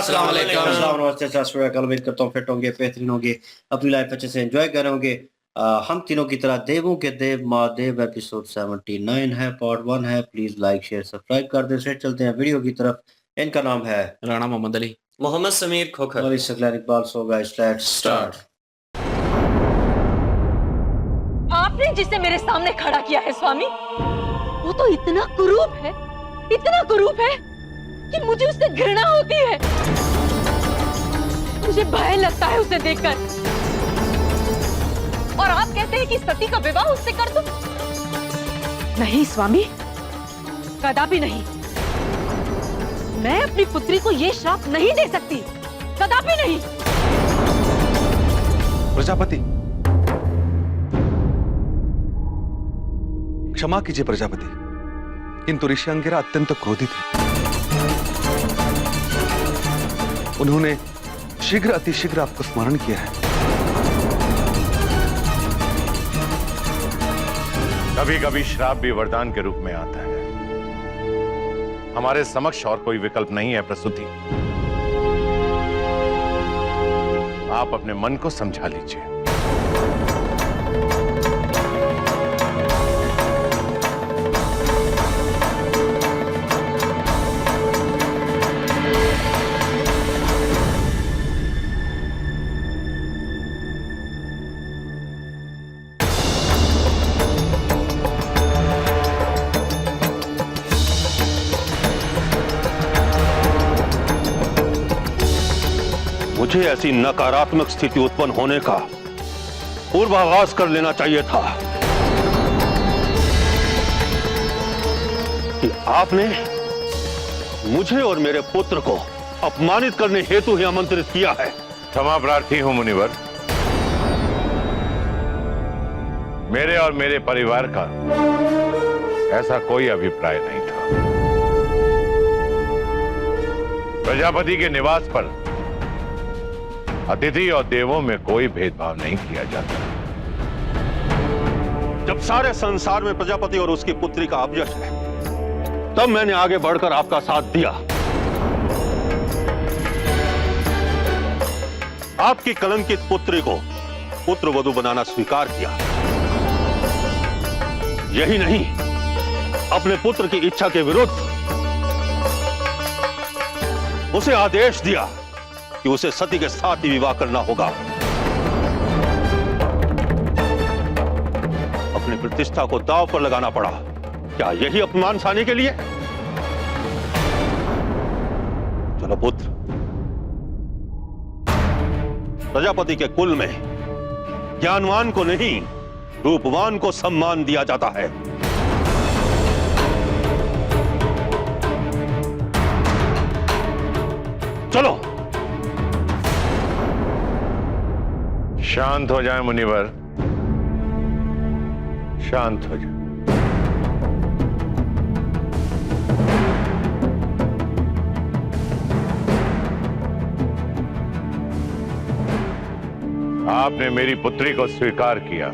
अस्सलाम वालेकुम। नमस्ते, सत श्री अकाल। उम्मीद करता हूँ फिट होंगे, बेहतरीन होंगे, अपनी लाइफ अच्छे से एंजॉय कर रहे होंगे। हम तीनों की तरह देवों के देव महादेव एपिसोड 79 है, पार्ट 1 है। प्लीज लाइक शेयर सब्सक्राइब कर दें। फिर चलते हैं वीडियो की तरफ। इनका नाम है राणा मोहम्मद अली, मोहम्मद समीर खोखर, मौलवी Saqlain Iqbal. So guys let's start. आपने जिसे मेरे सामने खड़ा किया है स्वामी, वो तो इतना कुरूप है, इतना कुरूप है कि मुझे उससे घृणा होती है। मुझे भय लगता है उसे देखकर। और आप कहते हैं कि सती का विवाह उससे कर दूं? नहीं स्वामी, कदापि नहीं। मैं अपनी पुत्री को ये श्राप नहीं दे सकती, कदापि नहीं। प्रजापति, क्षमा कीजिए प्रजापति, किंतु ऋषि अंगिरा अत्यंत क्रोधित है। उन्होंने शीघ्र अतिशीघ्र आपको स्मरण किया है। कभी कभी श्राप भी वरदान के रूप में आता है। हमारे समक्ष और कोई विकल्प नहीं है प्रसूति। आप अपने मन को समझा लीजिए। मुझे ऐसी नकारात्मक स्थिति उत्पन्न होने का पूर्वाभास कर लेना चाहिए था कि आपने मुझे और मेरे पुत्र को अपमानित करने हेतु ही आमंत्रित किया है। क्षमा प्रार्थी हूं मुनिवर। मेरे और मेरे परिवार का ऐसा कोई अभिप्राय नहीं था। प्रजापति के निवास पर अतिथि और देवों में कोई भेदभाव नहीं किया जाता। जब सारे संसार में प्रजापति और उसकी पुत्री का अपयश है, तब मैंने आगे बढ़कर आपका साथ दिया। आपकी कलंकित पुत्री को पुत्र वधू बनाना स्वीकार किया। यही नहीं, अपने पुत्र की इच्छा के विरुद्ध उसे आदेश दिया कि उसे सती के साथ ही विवाह करना होगा। अपनी प्रतिष्ठा को दांव पर लगाना पड़ा। क्या यही अपमान सहने के लिए? चलो पुत्र, प्रजापति के कुल में ज्ञानवान को नहीं, रूपवान को सम्मान दिया जाता है। चलो। शांत हो जाए मुनिवर, शांत हो जाए। आपने मेरी पुत्री को स्वीकार किया,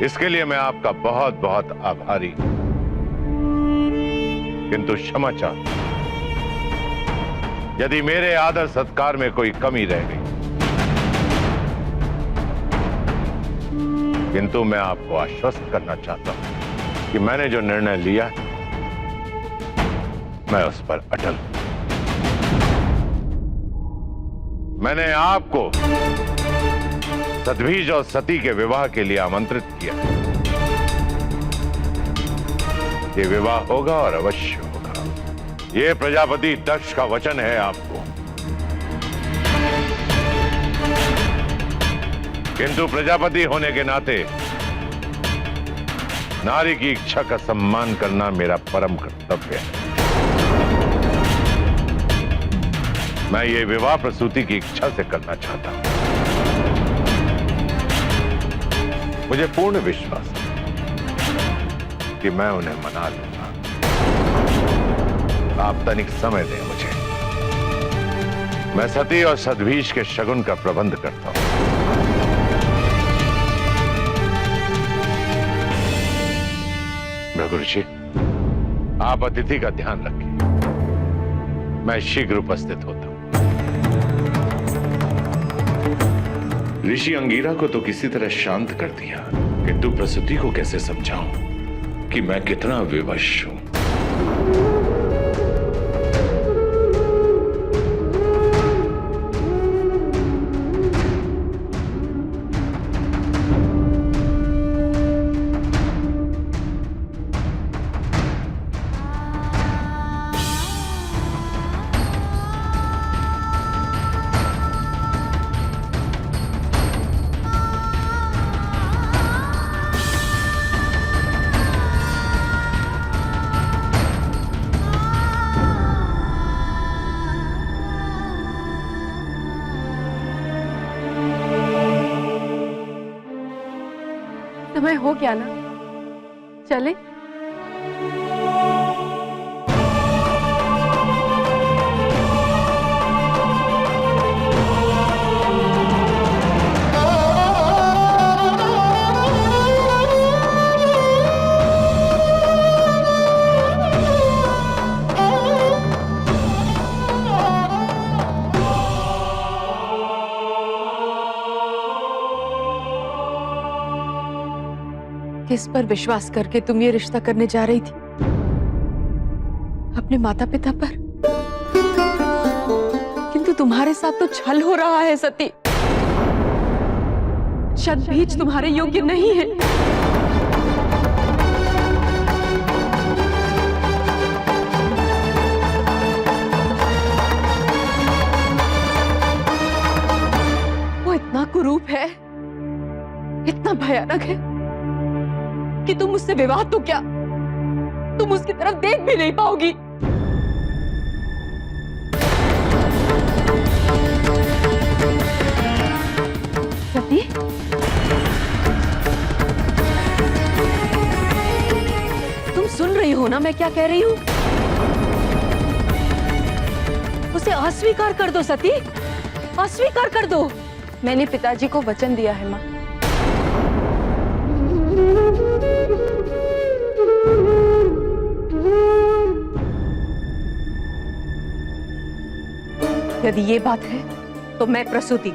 इसके लिए मैं आपका बहुत बहुत आभारी। किंतु क्षमा चाहता हूं, यदि मेरे आदर सत्कार में कोई कमी रह गई, किंतु मैं आपको आश्वस्त करना चाहता हूं कि मैंने जो निर्णय लिया मैं उस पर अटल हूं। मैंने आपको सद्भिज और सती के विवाह के लिए आमंत्रित किया। ये विवाह होगा और अवश्य होगा। ये प्रजापति दक्ष का वचन है आपको। किंतु प्रजापति होने के नाते नारी की इच्छा का सम्मान करना मेरा परम कर्तव्य है। मैं ये विवाह प्रसूति की इच्छा से करना चाहता हूं। मुझे पूर्ण विश्वास है कि मैं उन्हें मना लूंगा। आप तनिक समय दें मुझे। मैं सती और सद्भिज के शगुन का प्रबंध करता हूं। भृगु ऋषि, आप अतिथि का ध्यान रखिए। मैं शीघ्र उपस्थित होता हूं। ऋषि अंगीरा को तो किसी तरह शांत कर दिया, किंतु प्रसूति को कैसे समझाऊं कि मैं कितना विवश हूं। समय हो गया ना, चले। किस पर विश्वास करके तुम ये रिश्ता करने जा रही थी? अपने माता पिता पर? किंतु तुम्हारे साथ तो छल हो रहा है सती। शतबीज तुम्हारे योग्य नहीं है। वो इतना कुरूप है, इतना भयानक है कि तुम उससे विवाह तो क्या, तुम उसकी तरफ देख भी नहीं पाओगी। सती, तुम सुन रही हो ना मैं क्या कह रही हूं? उसे अस्वीकार कर दो सती, अस्वीकार कर दो। मैंने पिताजी को वचन दिया है मां। यदि ये बात है तो मैं प्रसूति,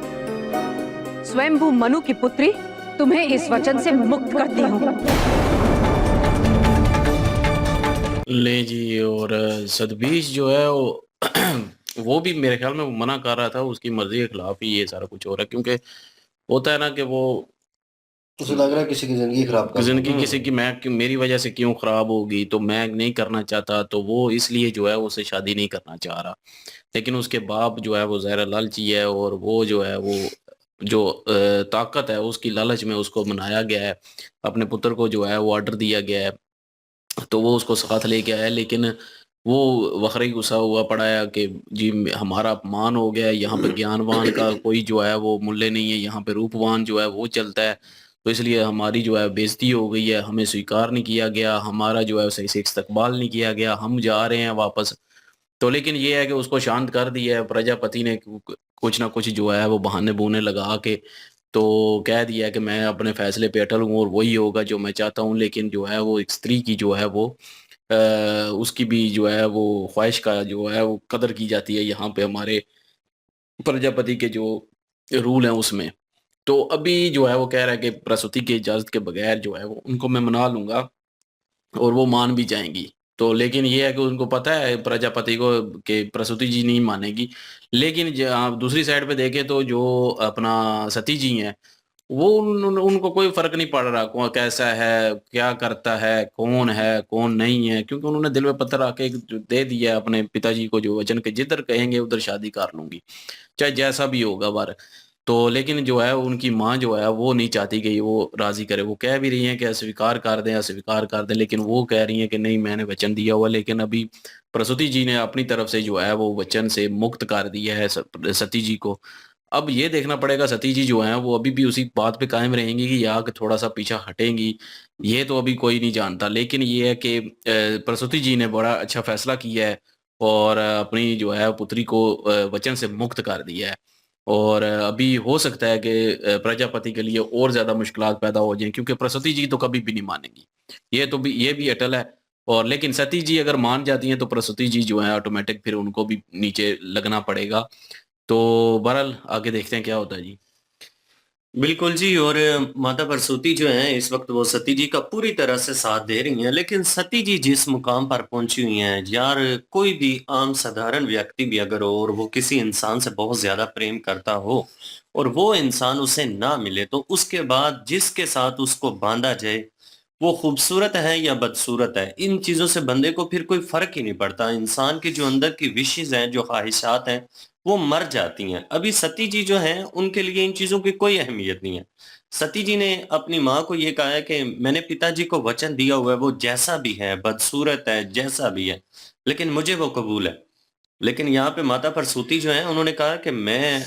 स्वयंभू मनु की पुत्री, तुम्हें इस वचन से मुक्त करती हूँ। ले जी। और सतबीज जो है वो भी मेरे ख्याल में वो मना कर रहा था, उसकी मर्जी के खिलाफ ही ये सारा कुछ हो रहा है। क्योंकि होता है ना कि वो उसे लग रहा है किसी की जिंदगी खराब कर जिंदगी किसी की मेरी वजह से क्यों खराब होगी, तो मैं नहीं करना चाहता, तो वो इसलिए जो है उससे शादी नहीं करना चाह रहा। लेकिन उसके बाप जो है वो ज़ाहिर लालची है, और वो जो है वो जो ताकत है उसकी लालच में उसको मनाया गया है। अपने पुत्र को जो है वो ऑर्डर दिया गया है, तो वो उसको साथ लेके आया। लेकिन वो वखरी गुस्सा हुआ पड़ा है कि जी हमारा अपमान हो गया है, यहाँ पे ज्ञानवान का कोई जो है वो मूल्य नहीं है, यहाँ पे रूपवान जो है वो चलता है। तो इसलिए हमारी जो है बेइज्जती हो गई है, हमें स्वीकार नहीं किया गया, हमारा जो है सही से इस्तकबाल नहीं किया गया, हम जा रहे हैं वापस। तो लेकिन ये है कि उसको शांत कर दिया है प्रजापति ने, कुछ ना कुछ जो है वो बहाने बुने लगा के तो कह दिया कि मैं अपने फैसले पे अटल हूँ और वही होगा जो मैं चाहता हूँ। लेकिन जो है वो एक स्त्री की जो है वो उसकी भी जो है वो ख्वाहिश का जो है वो कदर की जाती है यहाँ पे हमारे प्रजापति के जो रूल हैं उसमें। तो अभी जो है वो कह रहा है कि प्रसूति की इजाज़त के बगैर जो है वो उनको मैं मना लूँगा और वो मान भी जाएँगी। तो लेकिन ये है कि उनको पता है प्रजापति को कि प्रसूति जी नहीं मानेगी। लेकिन आप दूसरी साइड पे देखें तो जो अपना सती जी हैं, वो उनको कोई फ़र्क नहीं पड़ रहा कौन कैसा है, क्या करता है, कौन नहीं है। क्योंकि उन्होंने दिल में पत्थर आके दे दिया है अपने पिताजी को जो वचन, के जिधर कहेंगे उधर शादी कर लूँगी, चाहे जैसा भी होगा वर। तो लेकिन जो है उनकी माँ जो है वो नहीं चाहती कि वो राज़ी करे। वो कह भी रही हैं कि अस्वीकार कर दें, लेकिन वो कह रही हैं कि नहीं मैंने वचन दिया हुआ। लेकिन अभी प्रसूति जी ने अपनी तरफ से जो है वो वचन से मुक्त कर दिया है सती जी को। अब ये देखना पड़ेगा सती जी जो हैं वो अभी भी उसी बात पे कायम रहेंगी कि या कि थोड़ा-सा पीछा हटेंगी, ये तो अभी कोई नहीं जानता। लेकिन ये है कि प्रसूति जी ने बड़ा अच्छा फैसला किया है और अपनी जो है पुत्री को वचन से मुक्त कर दिया है। और अभी हो सकता है कि प्रजापति के लिए और ज़्यादा मुश्किलात पैदा हो जाएँ, क्योंकि प्रसूति जी तो कभी भी नहीं मानेंगी। ये भी अटल है और लेकिन सती जी अगर मान जाती हैं तो प्रसूति जी जो है ऑटोमेटिक फिर उनको भी नीचे लगना पड़ेगा। तो बहरहाल आगे देखते हैं क्या होता है जी। बिल्कुल जी। और माता प्रसूति जो हैं इस वक्त वो सती जी का पूरी तरह से साथ दे रही हैं, लेकिन सती जी जिस मुकाम पर पहुंची हुई हैं यार, कोई भी आम साधारण व्यक्ति भी अगर हो और वो किसी इंसान से बहुत ज्यादा प्रेम करता हो और वो इंसान उसे ना मिले, तो उसके बाद जिसके साथ उसको बांधा जाए वो खूबसूरत है या बदसूरत है, इन चीज़ों से बंदे को फिर कोई फ़र्क ही नहीं पड़ता। इंसान की जो अंदर की विशेज़ हैं, जो ख़्वाहिशात हैं, वो मर जाती हैं। अभी सती जी जो हैं, उनके लिए इन चीज़ों की कोई अहमियत नहीं है। सती जी ने अपनी माँ को ये कहा है कि मैंने पिताजी को वचन दिया हुआ है, वो जैसा भी है, बदसूरत है, जैसा भी है, लेकिन मुझे वो कबूल है। लेकिन यहाँ पे माता प्रसूति जो हैं उन्होंने कहा कि मैं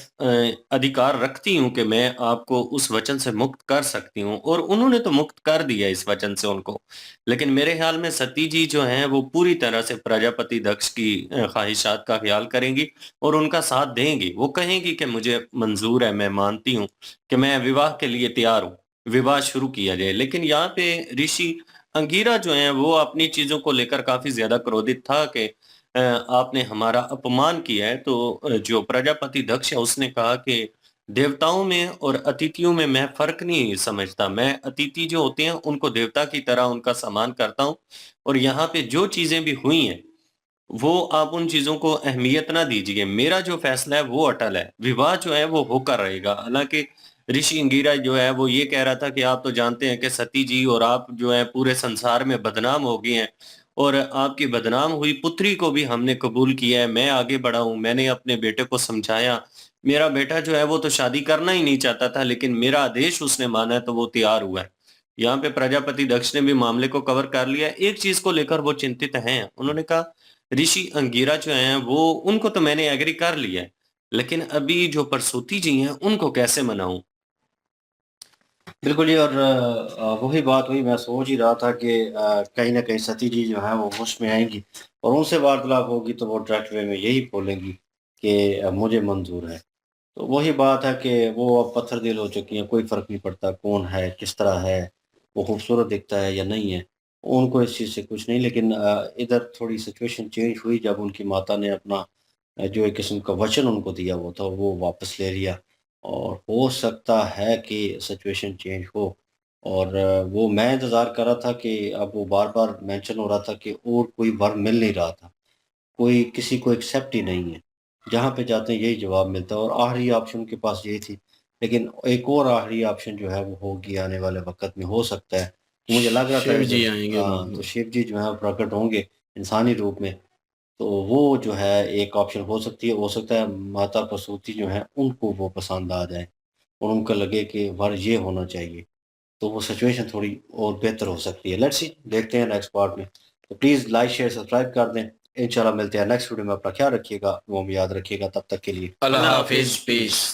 अधिकार रखती हूँ कि मैं आपको उस वचन से मुक्त कर सकती हूँ, और उन्होंने तो मुक्त कर दिया इस वचन से उनको। लेकिन मेरे ख्याल में सती जी जो हैं वो पूरी तरह से प्रजापति दक्ष की ख्वाहिशात का ख्याल करेंगी और उनका साथ देंगी। वो कहेंगी कि मुझे मंजूर है, मैं मानती हूँ कि मैं विवाह के लिए तैयार हूँ, विवाह शुरू किया जाए। लेकिन यहाँ पे ऋषि अंगिरा जो हैं वो अपनी चीज़ों को लेकर काफ़ी ज़्यादा क्रोधित था कि आपने हमारा अपमान किया है। तो जो प्रजापति दक्ष है उसने कहा कि देवताओं में और अतिथियों में मैं फ़र्क नहीं समझता। मैं अतिथि जो होते हैं उनको देवता की तरह उनका सम्मान करता हूँ, और यहाँ पे जो चीज़ें भी हुई हैं, वो आप उन चीज़ों को अहमियत ना दीजिए। मेरा जो फ़ैसला है वो अटल है। विवाह जो है वो होकर रहेगा। हालाँकि ऋषि अंगिरा जो है वो ये कह रहा था कि आप तो जानते हैं कि सती जी और आप जो है पूरे संसार में बदनाम हो गए हैं, और आपकी बदनाम हुई पुत्री को भी हमने कबूल किया है। मैं आगे बढ़ा हूँ, मैंने अपने बेटे को समझाया। मेरा बेटा जो है वो तो शादी करना ही नहीं चाहता था, लेकिन मेरा आदेश उसने माना है तो वो तैयार हुआ है। यहाँ पे प्रजापति दक्ष ने भी मामले को कवर कर लिया। एक चीज़ को लेकर वो चिंतित हैं। उन्होंने कहा ऋषि अंगिरा जो हैं वो उनको तो मैंने एग्री कर लिया है, लेकिन अभी जो प्रसूति जी हैं उनको कैसे मनाऊँ? बिल्कुल जी। और वही बात हुई, मैं सोच ही रहा था कि कहीं न कहीं सती जी जो हैं वो होश में आएँगी और उनसे वार्तालाप होगी तो वो डायरेक्ट वे में यही बोलेंगी कि मुझे मंज़ूर है। तो वही बात है कि वो अब पत्थर दिल हो चुकी हैं, कोई फ़र्क नहीं पड़ता कौन है, किस तरह है, वो खूबसूरत दिखता है या नहीं है, उनको इस चीज़ से कुछ नहीं। लेकिन इधर थोड़ी सिचुएशन चेंज हुई जब उनकी माता ने अपना जो एक किस्म का वचन उनको दिया हुआ था, वो वापस ले लिया, और हो सकता है कि सिचुएशन चेंज हो। और वो मैं इंतज़ार कर रहा था कि अब वो बार-बार मेंशन हो रहा था कि और कोई वर मिल नहीं रहा था। कोई किसी को एक्सेप्ट ही नहीं है। जहाँ पे जाते हैं यही जवाब मिलता है, और आखिरी ऑप्शन उनके पास यही थी। लेकिन एक और आखिरी ऑप्शन जो है वो होगी आने वाले वक़्त में, हो सकता है। मुझे लग रहा था शिव इधर जी आएँगे तो शिव जी जो हैं प्रकट होंगे इंसानी रूप में। तो वो जो है एक ऑप्शन हो सकती है। हो सकता है माता प्रसूति जो हैं उनको वो पसंद आ जाए और उनको लगे कि वर ये होना चाहिए। तो वो सिचुएशन थोड़ी और बेहतर हो सकती है। लेट्स सी, देखते हैं नेक्स्ट पार्ट में। तो प्लीज़ लाइक, शेयर, सब्सक्राइब कर दें। इंशाल्लाह मिलते हैं नेक्स्ट वीडियो में। अपना ख्याल रखिएगा, दुआ में याद रखिएगा। तब तक के लिए अल्लाह अल्लाह हाफ़िज़, हाफ़िज़, पीस। पीस।